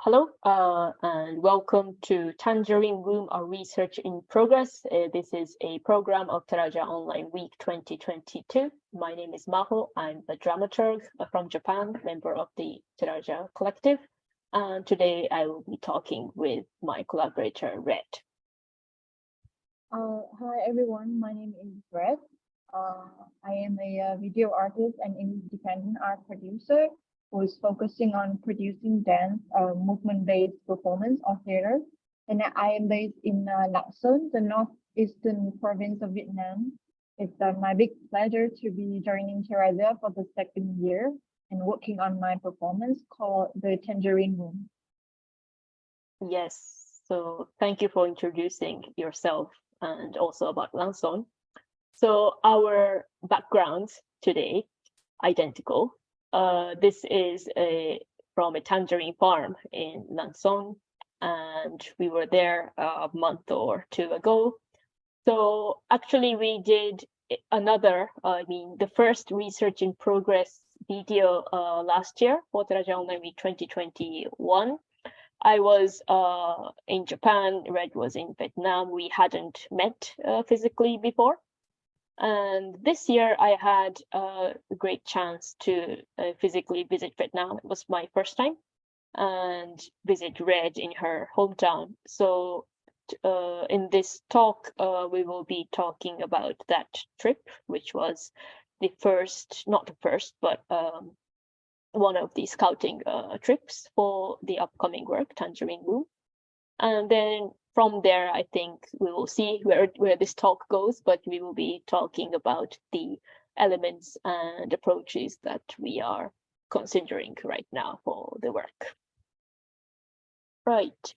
Hello, and welcome to Tangerine Room, our research in progress. This is a program of Teraja Online Week 2022. My name is Maho. I'm a dramaturg from Japan, member of the Teraja Collective. And today I will be talking with my collaborator, Red. Hi everyone, my name is Red. I am a video artist and independent art producer who is focusing on producing dance, movement-based performance or theater. And I am based in Lạng Sơn, the northeastern province of Vietnam. It's my big pleasure to be joining Teraza for the second year and working on my performance called The Tangerine Room. Yes, so thank you for introducing yourself and also about Lạng Sơn. So our backgrounds today, identical. This is from a tangerine farm in Lạng Sơn, and we were there a month or two ago. So actually we did the first research in progress video last year for Teraja Online Week 2021. I was in Japan, Red was in Vietnam. We hadn't met physically before. And this year I had a great chance to physically visit Vietnam. It was my first time, and visit Red in her hometown. So in this talk, we will be talking about that trip, which was not the first, but one of the scouting trips for the upcoming work, Tangerine Room. And then from there, I think we will see where this talk goes, but we will be talking about the elements and approaches that we are considering right now for the work. Right.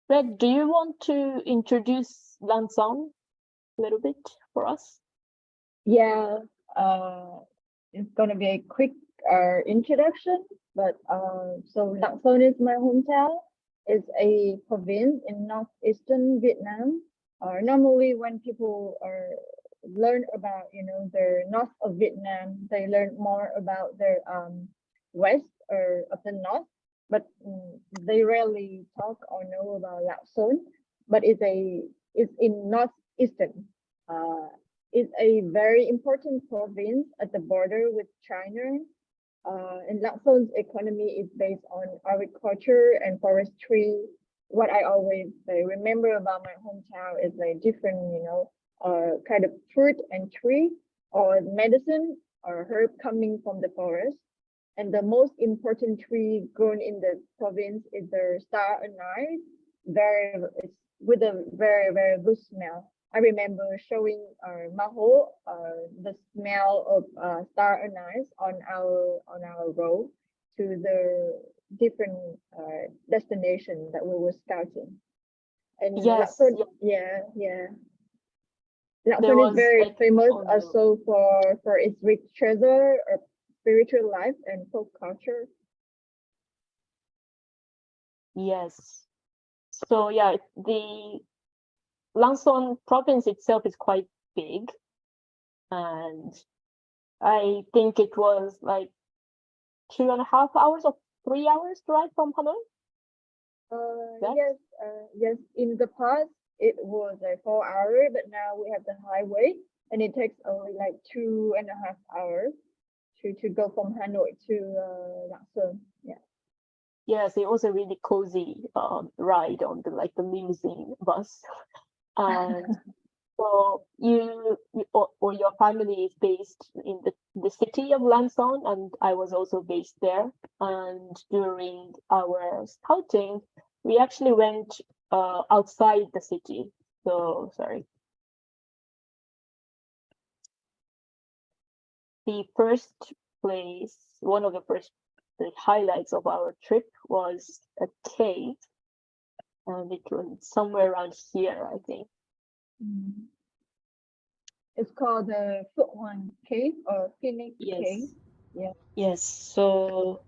Red, do you want to introduce Lạng Sơn a little bit for us? Yeah, it's gonna be a quick introduction, but so Lạng Sơn is my hometown. It's a province in northeastern Vietnam. Normally, when people learn about the north of Vietnam, they learn more about their west or of the north, but they rarely talk or know about Lạng Sơn. But it's in northeastern. It's a very important province at the border with China. And Lạng Sön's economy is based on agriculture and forestry. What I always remember about my hometown is a different, kind of fruit and tree or medicine or herb coming from the forest. And the most important tree grown in the province is the star anise. It's with a very, very good smell. I remember showing Maho the smell of star anise on our road to the different destination that we were scouting. And yes, Lạng Sơn, yeah. Lạng There Sơn is was very like famous also for its rich treasure of spiritual life and folk culture. Yes. So yeah, the Lạng Sơn province itself is quite big, and I think it was like 2.5 hours or 3 hours drive from Hanoi. Yes. In the past, it was a 4 hour, but now we have the highway, and it takes only like 2.5 hours to go from Hanoi to Lạng Sơn. Yeah. Yes, it was a really cozy ride on the limousine bus, and so you or your family is based in the city of Lạng Sơn, and I was also based there. And during our scouting, we actually went outside the city. So sorry. The first place, one of the first highlights of our trip was a cave, and it was somewhere around here, I think. It's called the Phượng Hoàng Cave or Phoenix Cave. Yeah. Yes. So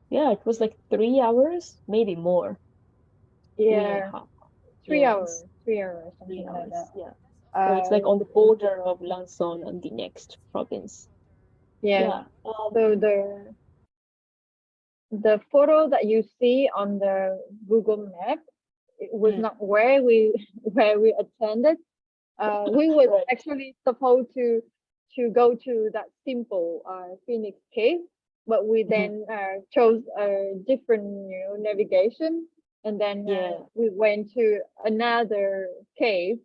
yeah, it was like 3 hours, maybe more. Yeah. 3 hours. 3 hours, something like that. Yeah. So it's like on the border of Lạng Sơn and the next province. Yeah. So the photo that you see on the Google Map, it was Mm. not where we where we attended. We were Right. actually supposed to go to that simple Phoenix Cave, but we Mhm. then chose a different navigation, and then Yeah. we went to another cave,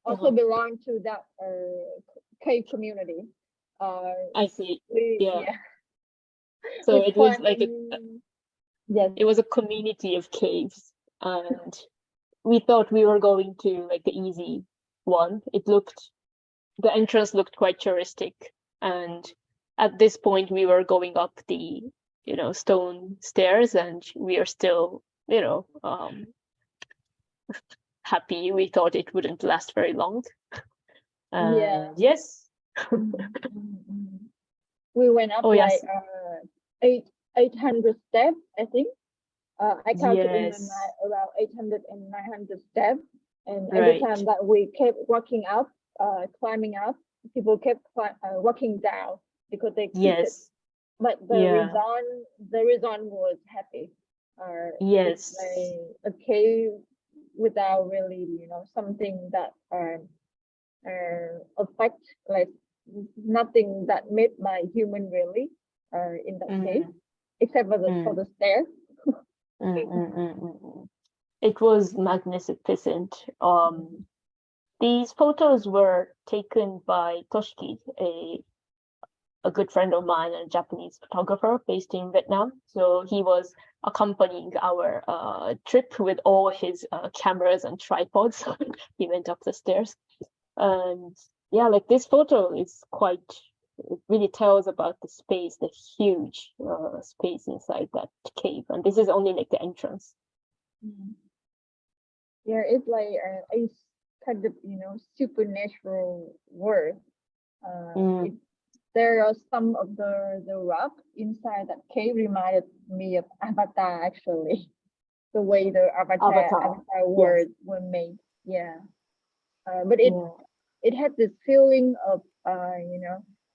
also Uh-huh. belong to that cave community. I see. We Yeah. yeah So we it was like yes. it was a community of caves, and we thought we were going to like the easy one. The entrance looked quite touristic, and at this point we were going up the, stone stairs, and we are still, happy. We thought it wouldn't last very long. Yeah. And yes. We went up Oh like yes. 800 steps, I think. I counted in my Yes. mind around 800 and 900 steps. And every time Right. that we kept walking up, climbing up, people kept walking down because they quitted. Yes. But Yeah. the result was happy. It's Yes. a cave without really, something that affect, like nothing that made by human really in that cave, Mm, except for mm, the stairs. mm. It was magnificent. These photos were taken by Toshki, a good friend of mine, a Japanese photographer based in Vietnam. So he was accompanying our trip with all his cameras and tripods. He went up the stairs. And yeah, like this photo is it really tells about the space, the huge space inside that cave. And this is only like the entrance. Yeah, it's like a kind of supernatural world. Mm. There are some of the rock inside that cave reminded me of Avatar actually. The way the Avatar. Avatar Yes. words were made. Yeah. But Yeah. it had this feeling of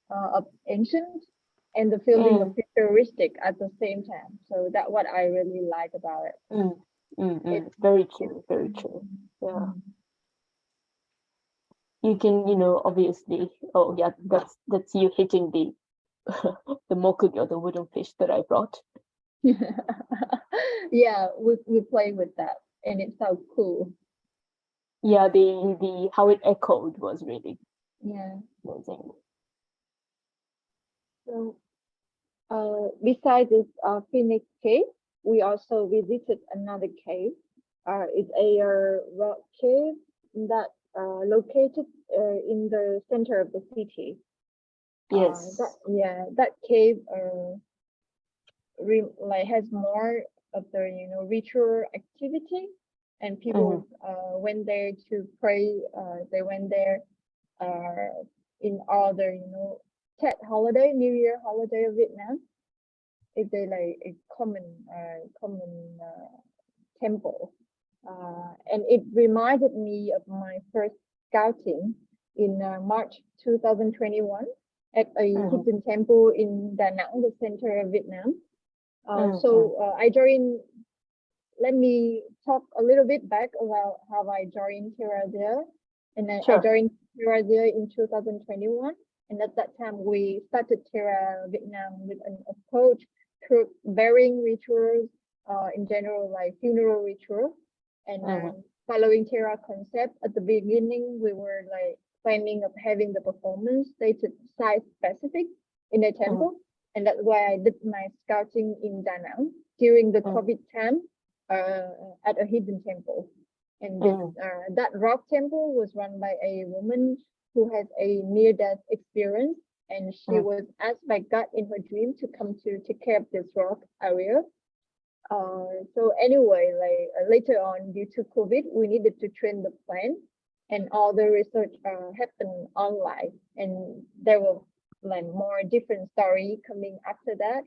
of ancient and the feeling of Mm, futuristic at the same time. So that's what I really like about it. mm, It, Very it true. Very true. Yeah. mm. You can, obviously. Oh, yeah. That's you hitting the the mokugo, the wooden fish that I brought. Yeah, we play with that and it's so cool. Yeah. The how it echoed was really Yeah. amazing. So besides this Phoenix cave, we also visited another cave. It's a rock cave that located in the center of the city. Yes. That cave like has more of the ritual activity, and Mm-hmm. people went there to pray. They went there in all the Tet holiday, New Year holiday of Vietnam. It's a like a common temple, and it reminded me of my first scouting in March 2021 at a Mm-hmm. hidden temple in Da Nang, the center of Vietnam. Mm-hmm. So I joined. Let me talk a little bit back about how I joined TerraDeer. And then I Sure. joined TerraDeer in 2021. And at that time, we started Terra Vietnam with an approach through burying rituals, in general, like funeral rituals. And Mm-hmm. following Terra concept, at the beginning, we were like planning of having the performance stated site specific in a Mm-hmm. temple. And that's why I did my scouting in Da Nang during the COVID time at a hidden temple. And this Mm-hmm. that rock temple was run by a woman who has a near-death experience, and she was asked by God in her dream to come to take care of this rock area. So anyway, like later on, due to COVID, we needed to train the plant, and all the research happened online, and there were like more different story coming after that.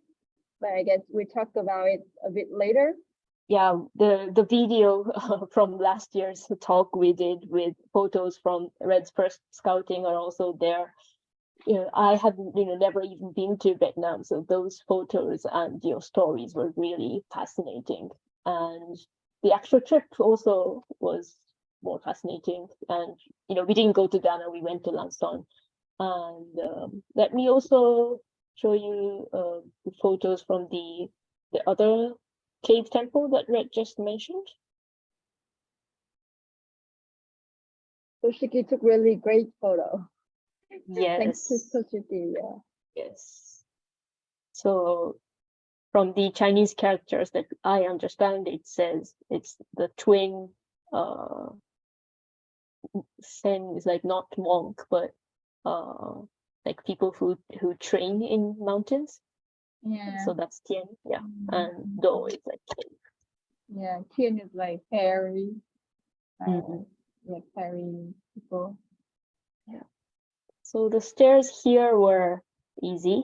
But I guess we talk about it a bit later. Yeah, the video from last year's talk we did with photos from Red's first scouting are also there. I hadn't, never even been to Vietnam, so those photos and your stories were really fascinating. And the actual trip also was more fascinating. And we didn't go to Da Nang, we went to Lang Son. And let me also show you the photos from the other cave temple that Red just mentioned. Toshiki took really great photo. Thanks to Yes, Toshiki, yeah. yes. So from the Chinese characters that I understand, it says it's the twin Sen is like not monk, but like people who train in mountains. Yeah. So that's Tian, yeah, and Do is like cave. Yeah, Tian is like fairy. Mhm. Yeah, fairy people. Yeah. So the stairs here were easy.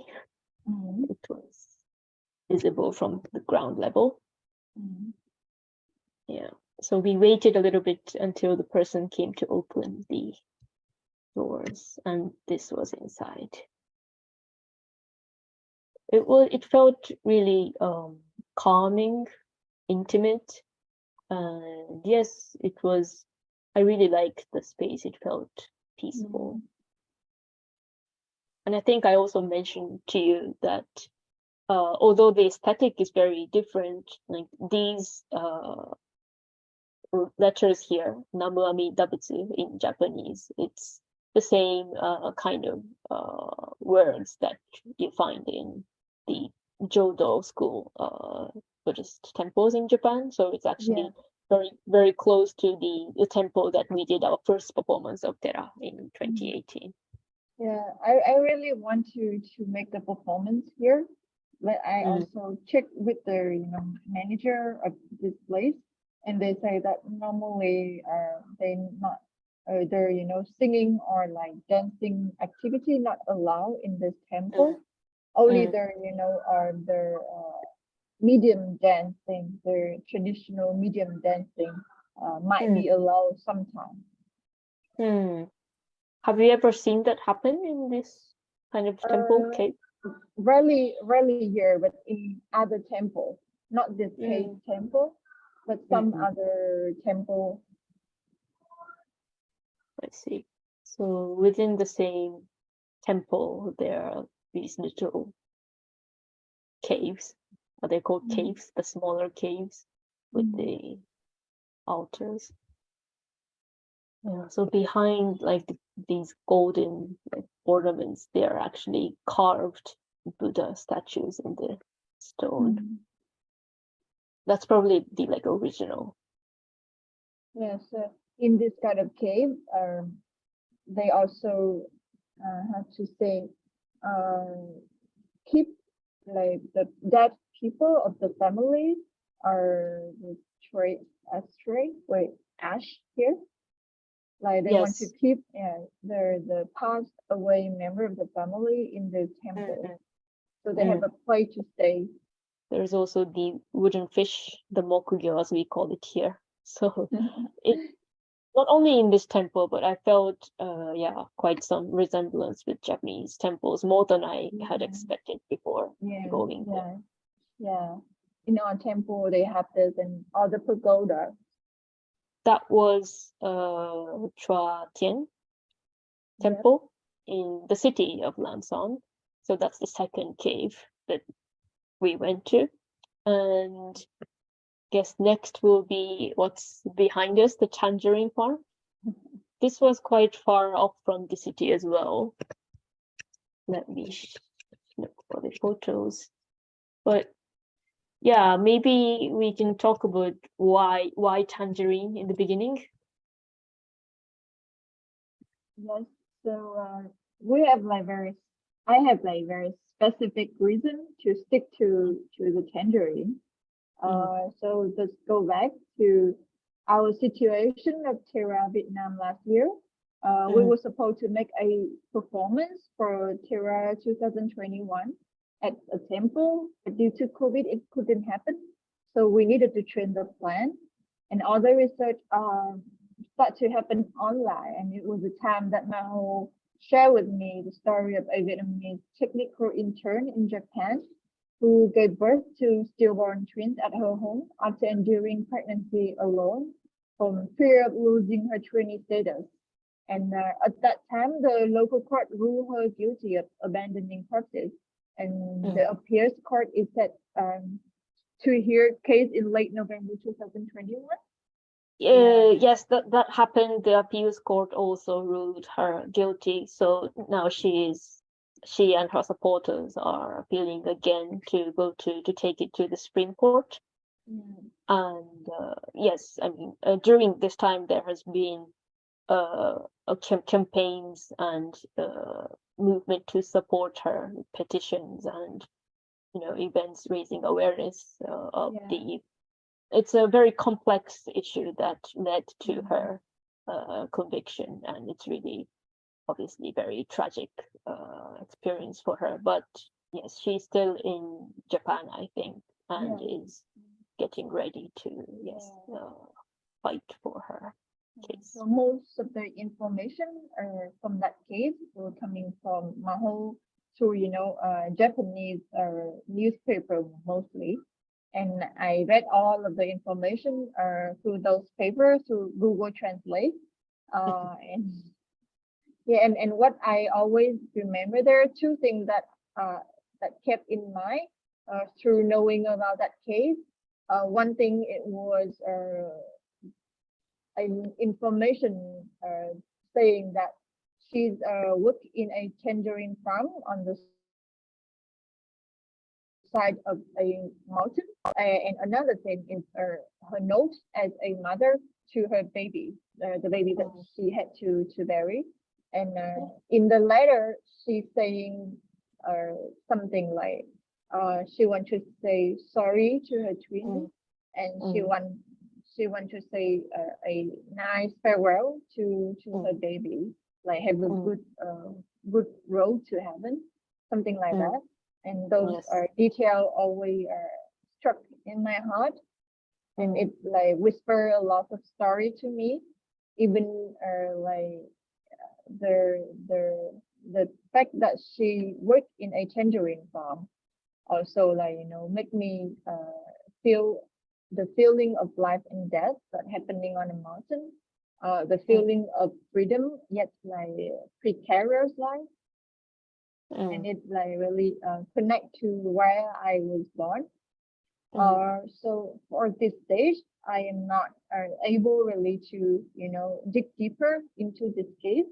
Mm. It was visible from the ground level. Mm. Yeah. So we waited a little bit until the person came to open the doors, and this was inside. It felt really calming, intimate, and yes, it was. I really liked the space. It felt peaceful. And I think I also mentioned to you that although the aesthetic is very different, like these letters here, Namu Ami Dabutsu in Japanese, it's the same kind of words that you find in the Jodo school Buddhist temples in Japan. So it's actually very, very close to the temple that we did our first performance of Terra in 2018. Yeah, I really want to make the performance here, but I also checked with the manager of this place, and they say that normally they not their singing or like dancing activity not allowed in this temple. Only their are their medium dancing, their traditional medium dancing might be allowed sometimes. Have you ever seen that happen in this kind of temple cave? Rarely here, but in other temple, not this cave temple, but some other temple. I see. So within the same temple, there are these little caves. Are they called caves? The smaller caves with the altars. Yeah. So behind like these golden ornaments, they are actually carved Buddha statues in the stone. That's probably the like original. Yes, in this kind of cave, they also have to say, keep like the dead people of the family are the ash here. Like they want to keep the passed away member of the family in the temple, so they have a place to stay. There's also the wooden fish, the mokugyo as we call it here. So it not only in this temple, but I felt quite some resemblance with Japanese temples, more than I had expected before going there. Yeah. In our temple they have this and other pagoda. That was Chua Tien temple in the city of Lan Son. So that's the second cave that we went to. And guess next will be what's behind us, the Tangerine Farm. This was quite far off from the city as well. Let me look for the photos. But yeah, maybe we can talk about why Tangerine in the beginning. Yes, so we have like I have like very specific reason to stick to the Tangerine. So let's go back to our situation of Terra Vietnam last year. We were supposed to make a performance for Terra 2021 at a temple, but due to COVID, it couldn't happen. So we needed to change the plan, and all the research start to happen online. And it was the time that my whole shared with me the story of a Vietnamese technical intern in Japan who gave birth to stillborn twins at her home after enduring pregnancy alone from fear of losing her trainee status. And at that time, the local court ruled her guilty of abandoning corpses. And the appeals court is set to hear case in late November 2021. Yes, that happened. The appeals court also ruled her guilty. So now she and her supporters are appealing again to go to take it to the Supreme Court. And yes, I mean, during this time there has been campaigns and movement to support her, petitions and events raising awareness of the. It's a very complex issue that led to her conviction, and it's really obviously very tragic experience for her. But yes, she's still in Japan, I think, and is getting ready to fight for her case. So most of the information from that case were coming from Maho through Japanese newspaper mostly. And I read all of the information through those papers through Google Translate. And what I always remember, there are two things that kept in mind through knowing about that case. One thing, it was an information saying that she's worked in a tangerine farm on the side of a mountain. And another thing is her note as a mother to her baby, the baby that she had to bury. And in the letter, she's saying something like she wants to say sorry to her twin, and she want to say a nice farewell to her baby, like have a good road to heaven, something like that. And those details always struck in my heart, and it like whisper a lot of story to me. Even like the fact that she worked in a tangerine farm also like make me feel the feeling of life and death that happening on a mountain, the feeling of freedom yet like precarious life. And it like really connect to where I was born. So for this stage, I am not able really to dig deeper into this case,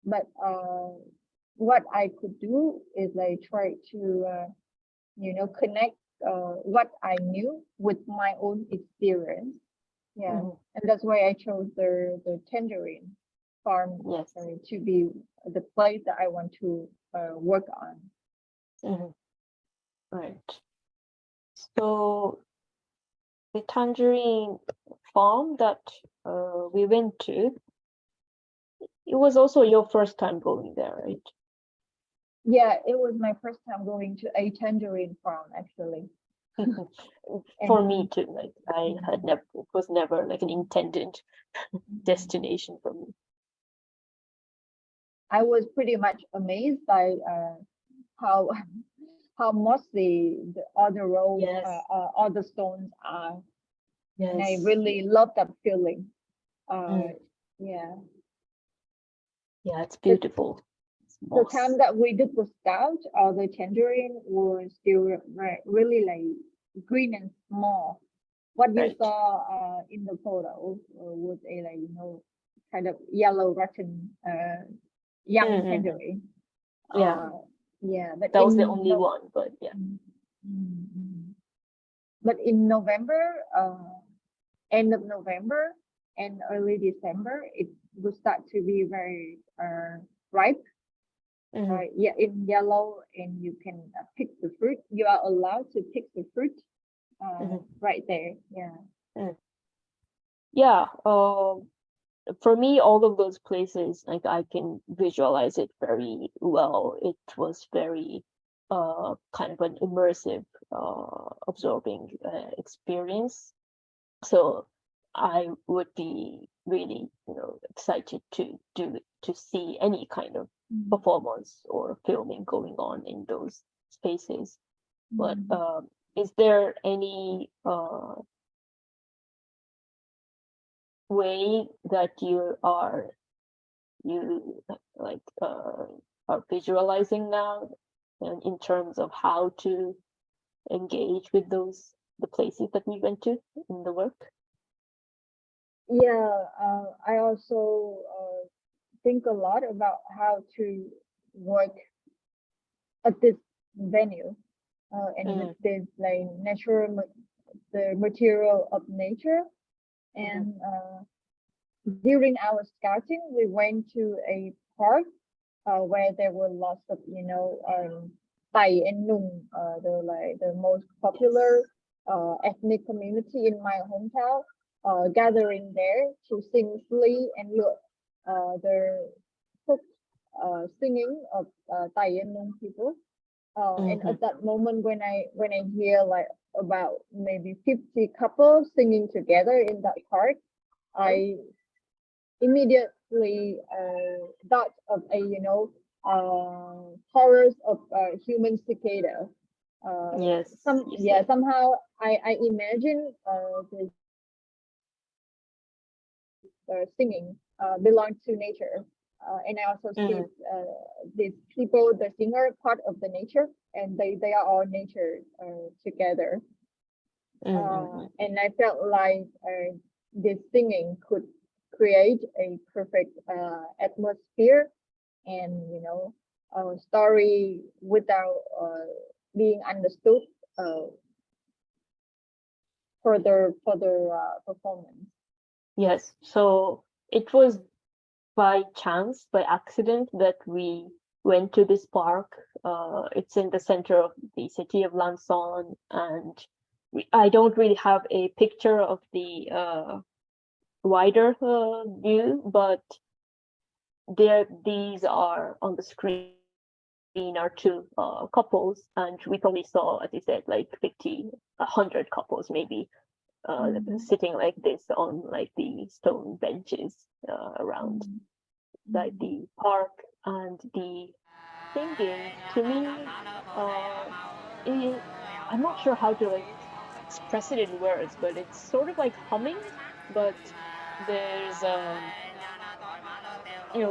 but what I could do is like try to connect what I knew with my own experience. And that's why I chose the tangerine farm to be the place that I want to work on. Right. So the tangerine farm that we went to, it was also your first time going there, right? Yeah, it was my first time going to a tangerine farm, actually. For me too. Like I had never, it was never like an intended destination for me. I was pretty much amazed by how mossy the other roads, all the stones are. And I really love that feeling. Yeah, it's beautiful. The time that we did the scout, the tangerine was still really like green and small. What you saw in the photo was a like kind of yellow rotten young tangerine. But that was the only one, but But in November, end of November and early December, it will start to be very ripe. In yellow, and you can pick the fruit. You are allowed to pick the fruit right there. For me, all of those places, like I can visualize it very well. It was very kind of an immersive, absorbing experience. So I would be really, excited to see any kind of performance or filming going on in those spaces. But is there any way that you are visualizing now, and in terms of how to engage with the places that we went to in the work? Yeah, I also think a lot about how to work at this venue and with this like the material of nature. And during our scouting, we went to a park where there were lots of Thai and Nung, the most popular ethnic community in my hometown, gathering there to sing Sli and Lua, the folk singing of Thai and Nung people. And at that moment, when I hear like about maybe 50 couples singing together in that park, I immediately thought of a chorus of human cicada. Yes. Somehow I imagine this singing belongs to nature. And I also see these people, the singer, part of the nature, and they are all nature together. And I felt like this singing could create a perfect atmosphere and a story without being understood for the performance. Yes, so it was by chance, by accident, that we went to this park. It's in the center of the city of Lanson, and I don't really have a picture of the wider view, but these are on the screen are two couples, and we probably saw, as you said, like 50, 100 couples maybe sitting like this on like the stone benches around like the park. And the singing, to me, I'm not sure how to like express it in words, but it's sort of like humming, but there's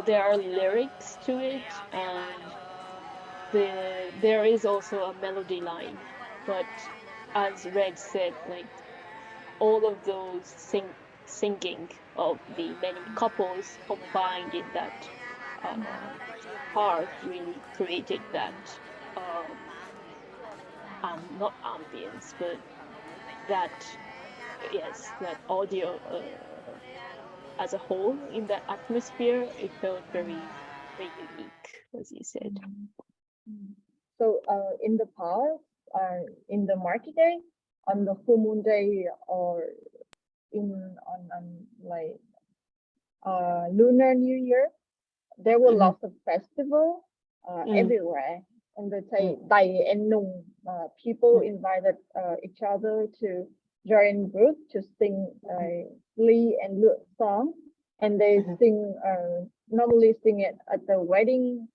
there are lyrics to it, and there is also a melody line. But as Red said, like all of those singing of the many couples combined in that park really created that not ambience, but that audio as a whole in that atmosphere. It felt very, very unique, as you said. So in the past, in the market day, on the full moon day, or on like Lunar New Year, there were lots of festivals everywhere. And the Thai and Nung people invited each other to join group to sing Lee and Lua song, and they normally sing it at the wedding,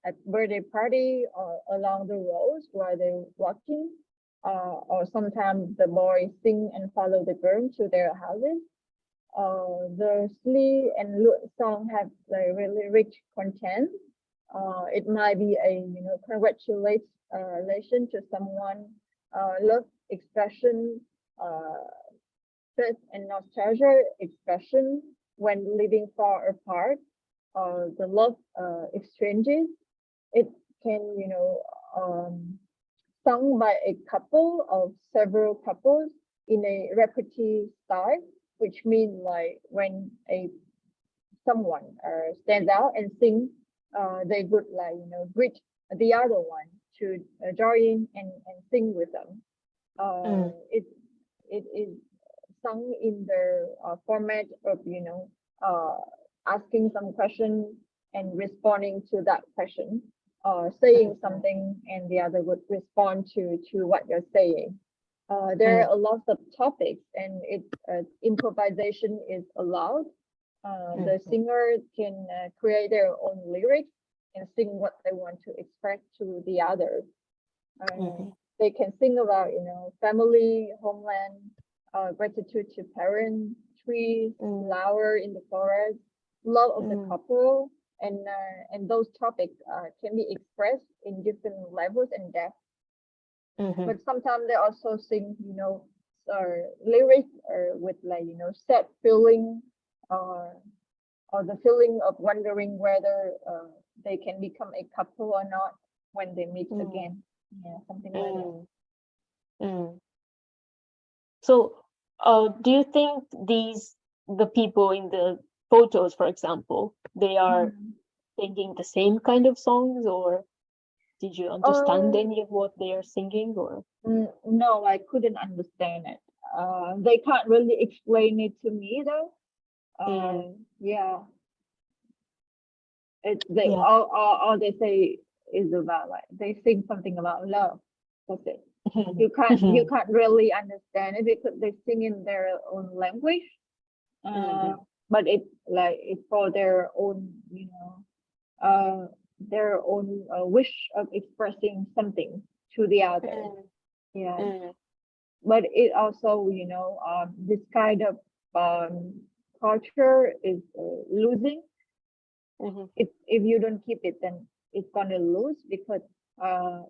at birthday party, or along the roads while they're walking, or sometimes the boys sing and follow the girl to their houses. The Sli and Lua song have a really rich content. It might be a congratulation to someone, love expression, stress and nostalgia expression when living far apart, the love exchanges. It can sung by a couple of several couples in a repetitive style, which means like when someone stands out and sings, they would like greet the other one to join and sing with them. It is sung in the format of asking some question and responding to that question, saying something and the other would respond to what you're saying. There are a lot of topics, and improvisation is allowed. The singer can create their own lyrics and sing what they want to express to the others. They can sing about, family, homeland, gratitude to parents, trees, flower in the forest, love of the couple, and those topics can be expressed in different levels and depth. But sometimes they also sing, lyrics with like, sad feeling or the feeling of wondering whether they can become a couple or not when they meet again. Yeah, something like that. So, do you think the people in the photos, for example, they are singing the same kind of songs, or did you understand any of what they are singing, or? No, I couldn't understand it. They can't really explain it to me though. Yeah. All they say is about like they sing something about love. That's it. You can't really understand it because they sing in their own language. But it's for their own, their own wish of expressing something to the other. Yeah. But it also, this kind of culture is losing. If you don't keep it, then it's gonna lose because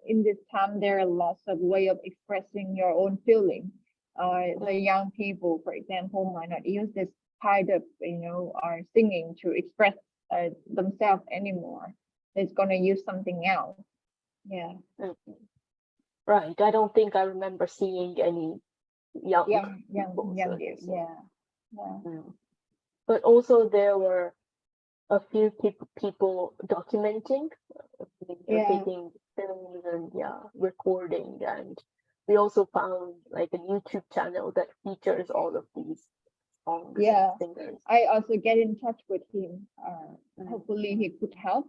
in this time there are lots of way of expressing your own feeling. The young people, for example, might not use this kind of singing to express themselves anymore. It's gonna use something else. Yeah. Right. I don't think I remember seeing any young people. Yeah. But also there were a few people documenting, taking films and recording, and we also found like a YouTube channel that features all of these songs. Yeah, singers. I also get in touch with him. Hopefully he could help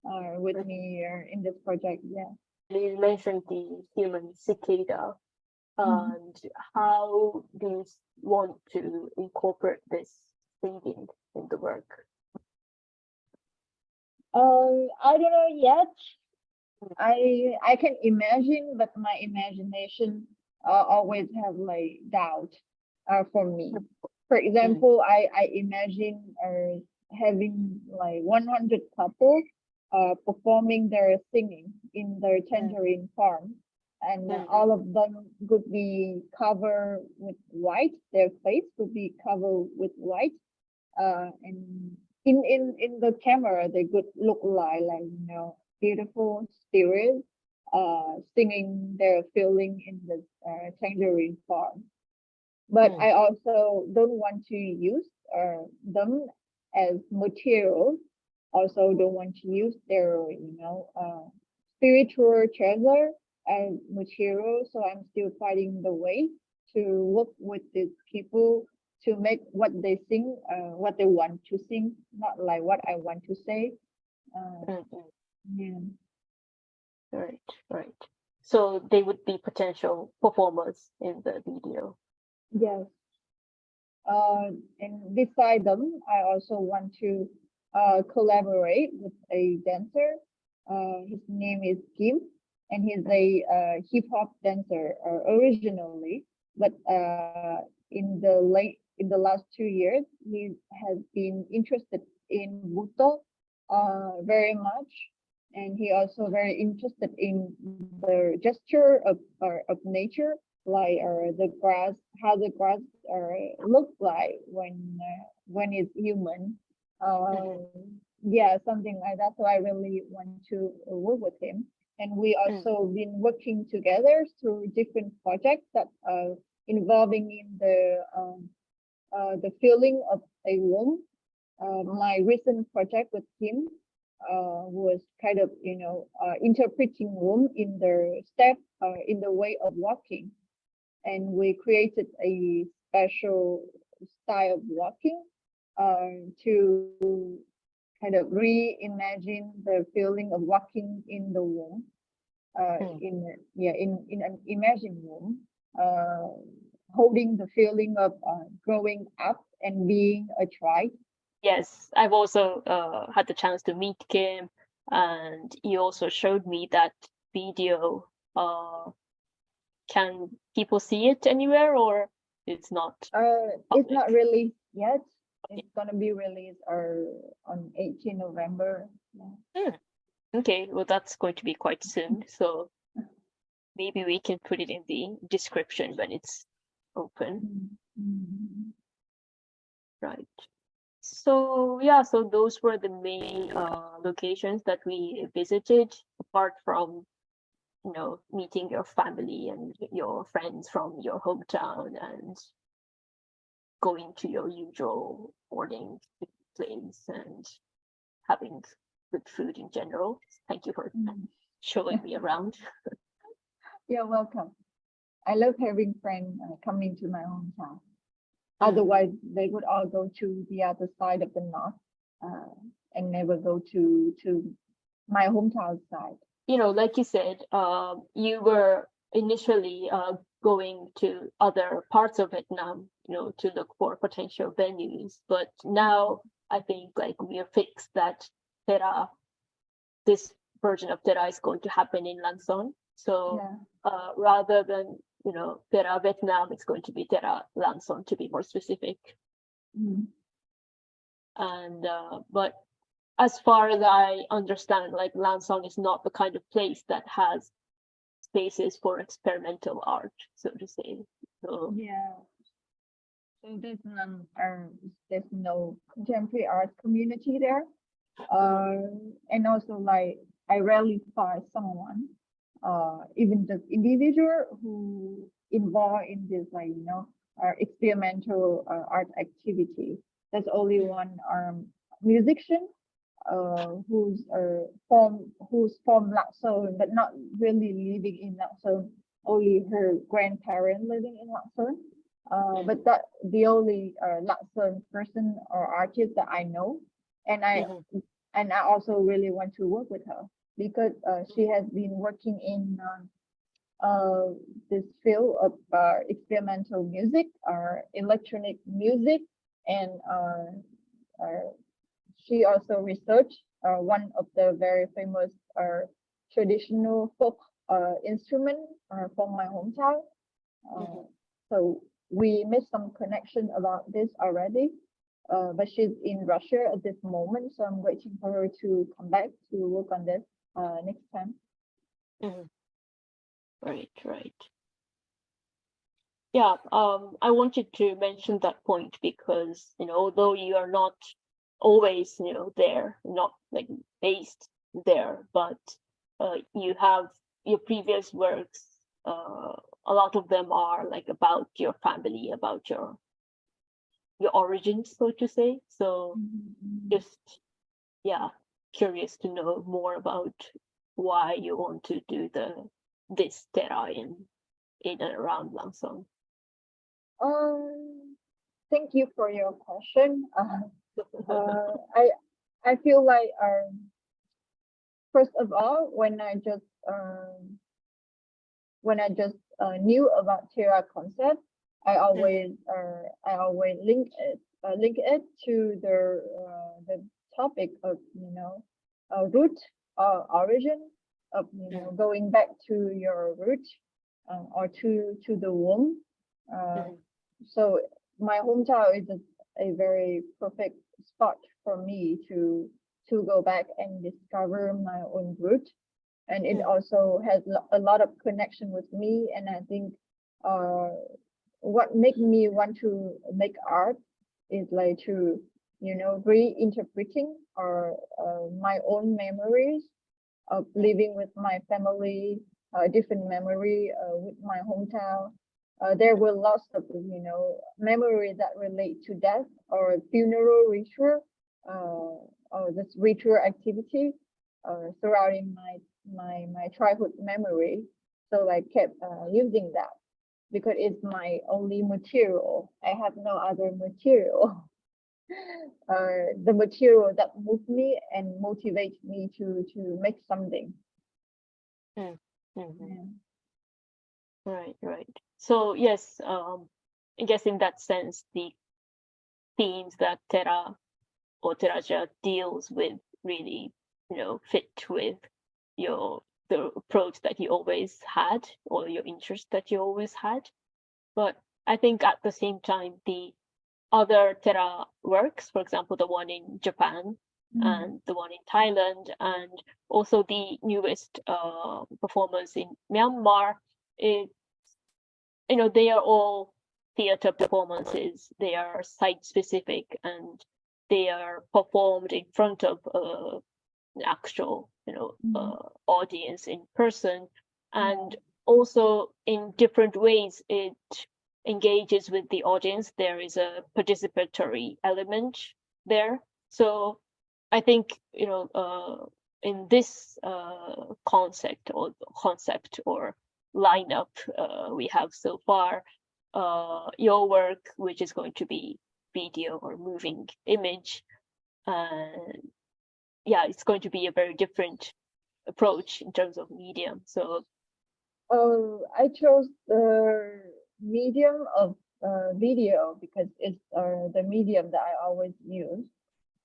with me in this project. Yeah. You mentioned the human cicada, and how do you want to incorporate this singing in the work? I don't know yet. I can imagine, but my imagination always have like doubt for me. For example, I imagine having like 100 couples performing their singing in their tangerine farm, and all of them could be covered with white. Their face would be covered with white, and in the camera they could look like beautiful spirits singing their feeling in the tangerine farm. But I also don't want to use them as materials. Also don't want to use their spiritual treasure as material. So I'm still finding the way to work with these people to make what they sing, what they want to sing, not like what I want to say. Yeah. Right. So they would be potential performers in the video. Yes. And beside them, I also want to collaborate with a dancer. His name is Kim, and he's a hip hop dancer originally, but in the last 2 years, he has been interested in Buto very much, and he also very interested in the gesture of nature, like the grass, how the grass look like when it's human. Yeah, something like that. So I really want to work with him, and we also been working together through different projects that are involving in the feeling of a womb. My recent project with him was kind of interpreting womb in the step in the way of walking, and we created a special style of walking to kind of reimagine the feeling of walking in the womb, in an imagined womb, holding the feeling of growing up and being a child. Yes, I've also had the chance to meet Kim, and he also showed me that video. Can people see it anywhere, or it's not It's not public? released yet. It's gonna be released on 18 November. Yeah. Hmm. Okay, well, that's going to be quite soon, so maybe we can put it in the description when it's open, Mm. right? So yeah, so those were the main locations that we visited, apart from meeting your family and your friends from your hometown and going to your usual boarding place and having good food in general. Thank you for Mm. showing me around. You're welcome. I love having friends coming to my hometown. Mm. Otherwise, they would all go to the other side of the north and never go to my hometown side. Like you said, you were initially going to other parts of Vietnam, to look for potential venues. But now I think like we are fixed that Tera, this version of Tera is going to happen in Lan Son. So Yeah. rather than Tera Vietnam, it's going to be Tera Lan Son, to be more specific. Mm. And but as far as I understand, like Lan Son is not the kind of place that has spaces for experimental art, so to say. So Yeah. So there's no contemporary art community there. And also like I rarely find someone, even the individual who involved in this experimental art activity. There's only one musician who's from Lacson, but not really living in Lacson. Only her grandparents living in Lacson. But that the only Lacson person or artist that I know, and I mhm, and I also really want to work with her because she has been working in this field of experimental music or electronic music, and she also researched one of the very famous traditional folk instrument from my hometown. mhm. So we made some connection about this already. But she's in Russia at this moment, so I'm waiting for her to come back to work on this next time. Mhm. Right, right. Yeah, I wanted to mention that point because, although you are not always, there, not like based there, but you have your previous works, a lot of them are like about your family, about your origins, so to say. So Mhm. just, yeah, curious to know more about why you want to do this Terra in and around Lang Son. Thank you for your question. I feel like first of all, when I just knew about Terra concept, I always link it to the topic of root or origin of Mhm, going back to your root or to the womb. Uh, mhm, so my hometown is a very perfect spot for me to go back and discover my own root, and it mhm, also has a lot of connection with me. And I think uh, what made me want to make art is like to reinterpreting or my own memories of mhm, living with my family, different memory with my hometown. There were lots of memory that relate to death or funeral ritual, or this ritual activity surrounding my childhood memory. So I kept using that because it's my only material. I have no other material. The material that moves me and motivates me to make something. mhm, mhm. Yeah. Right, right. So yes, I guess in that sense, the themes that Terra Oteraja deals with really, fit with the approach that you always had or your interest that you always had. But I think at the same time, the other Tera works, for example, the one in Japan and the one in Thailand, and also the newest performance in Myanmar, they are all theater performances. They are site specific and they are performed in front of an actual, audience in person, and also in different ways it engages with the audience. There is a participatory element there. So I think, in this concept or lineup we have so far, your work, which is going to be video or moving image, it's going to be a very different approach in terms of medium. So I chose the medium of video because it's the medium that I always use.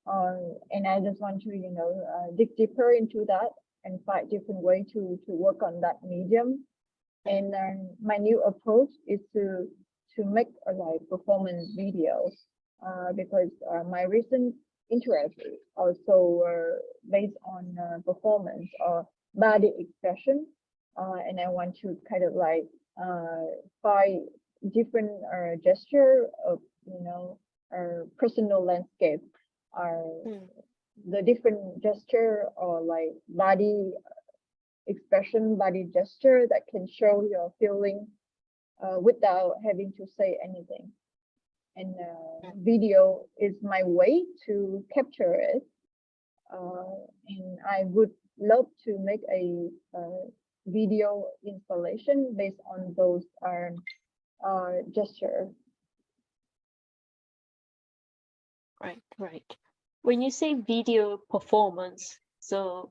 And I just want to, dig deeper into that and find different way to work on that medium. And my new approach is to make like performance videos, because my recent interest is also based on performance or body expression, and I want to kind of like find different gesture of personal landscape, the different gesture or like body expression, body gesture that can show your feeling without having to say anything. And video is my way to capture it. And I would love to make a video installation based on those gesture. Right. When you say video performance, so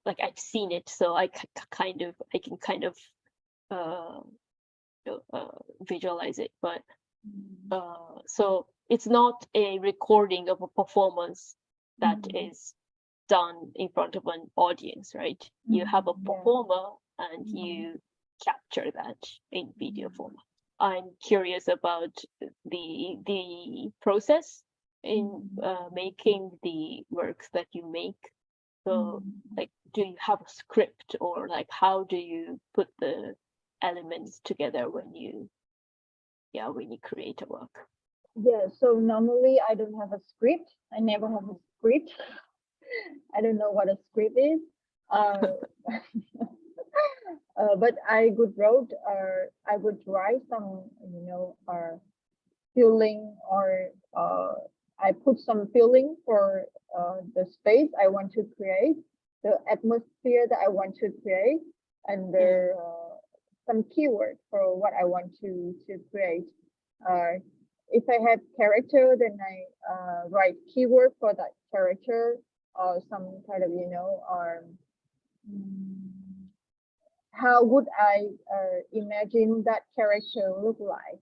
like I've seen it, so I can kind of visualize it, but so it's not a recording of a performance that is done in front of an audience, right? You have a performer and you capture that in video format. I'm curious about the process in making the works that you make. So like, do you have a script, or like how do you put the elements together when you create a work? Yeah, so normally I don't have a script. I never have a script. I don't know what a script is. But I would write some, feeling, or I put some feeling for the space I want to create, the atmosphere that I want to create, and some keyword for what I want to create. If I have character, then I write keyword for that character, or some kind of, how would I imagine that character look like?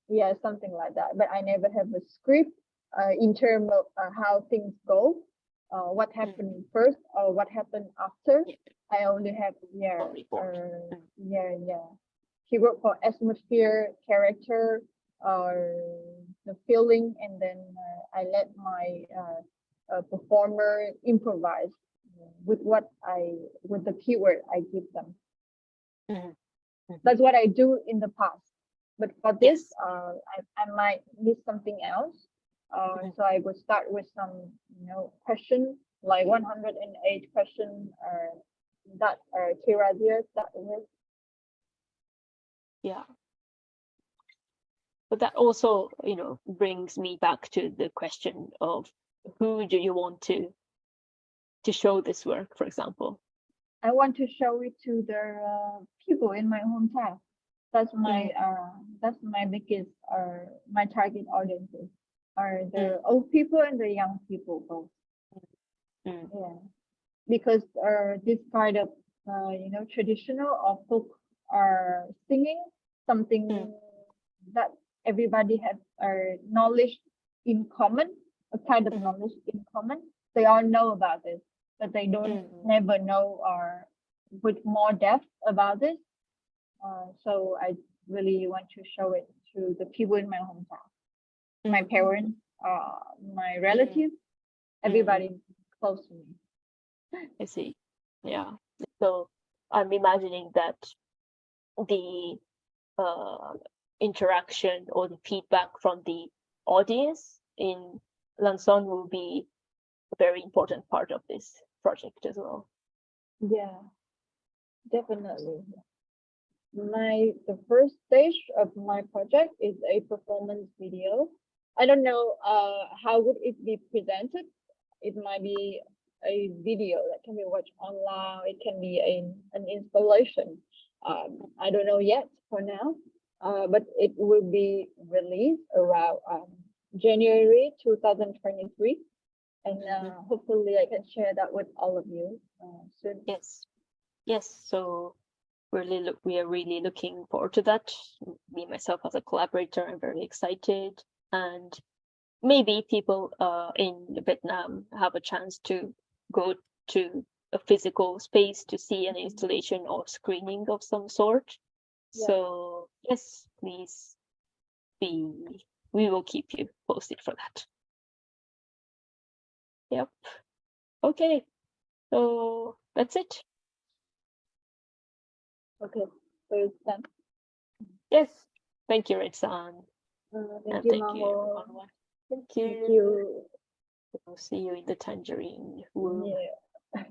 Yeah, something like that. But I never have a script in terms of how things go, what happened first or what happened after. I only have keyword for atmosphere, character, or the feeling, and then I let my performer improvise with the keyword I give them. That's what I do in the past. But for this, I might need something else. So I would start with some, question, like 108 questions that Kiradia started with. Yeah. But that also, brings me back to the question of who do you want to show this work, for example? I want to show it to the people in my hometown. That's my biggest my target audiences are the old people and the young people both. Yeah, because this kind of traditional or folk singing, something that everybody has knowledge in common a kind of Mhm. knowledge in common. They all know about this, but they don't never know or with more depth about this. So I really want to show it to the people in my hometown, my parents, my relatives, everybody close to me. I see. Yeah. So I'm imagining that the uh, interaction or the feedback from the audience in Lanson will be a very important part of this project as well. Yeah, definitely. The first stage of my project is a performance video. I don't know how would it be presented. It might be a video that can be watched online. It can be an installation. I don't know yet for now, but it will be released around January 2023, and hopefully I can share that with all of you soon. Yes. Yes. So we are really looking forward to that. Me myself as a collaborator, I'm very excited, and maybe people in Vietnam have a chance to go to a physical space to see an installation or screening of some sort. Yeah. So yes, please be. We will keep you posted for that. Yep. Okay. So that's it. Okay. So it's done. Yes. Thank you, Red-san. Thank And you, thank you, Maho. everyone. Thank Thank you. you. We'll see you in the tangerine room. Yeah.